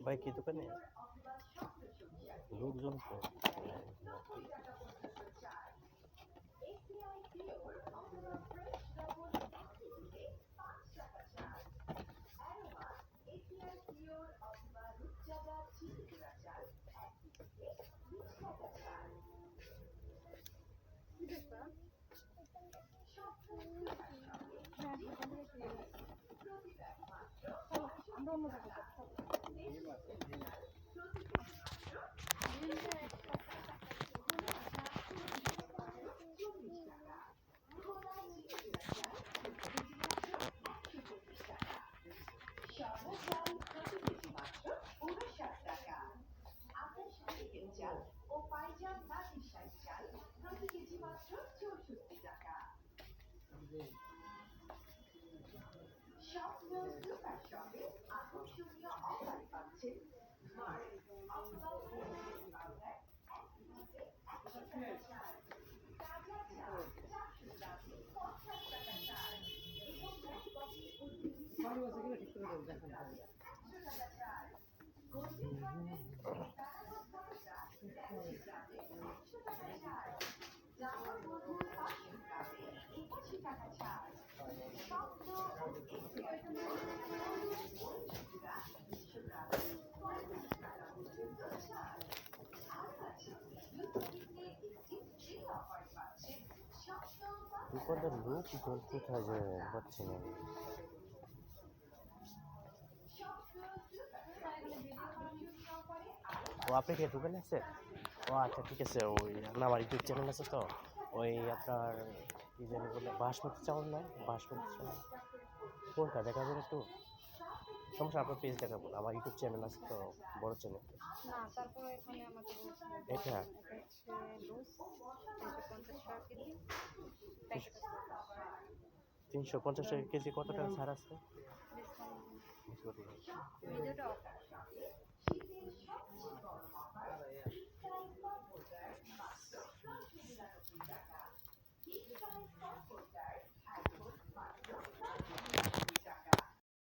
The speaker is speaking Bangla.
ভাই কি দোকানে লোকজন তো আমরা অন্য জায়গায় দোকানদার লোকজন কোথায় যায় পাচ্ছি না। ও আপনি কি দোকানে আছে? ও আচ্ছা ঠিক আছে, ওই না আমার ইউটিউব চ্যানেল আছে তো, ওই আপনার কি জানি বলে বাসমতি চাউল না, বাসমতি চাউল কোনটা দেখাবেন একটু? সমস্যা আপনার পেজ দেখাবো না, আমার ইউটিউব চ্যানেল আছে তো, বড় চ্যানেল। না, তারপরে এখানে আমাদের এটা হচ্ছে লুজ 350 টাকা কেজি, প্যাকেট আছে 350 টাকা কেজি, কত টাকা ছাড় আছে? ডিসকাউন্ট বুঝতে পারি। ভিডিওটা অফ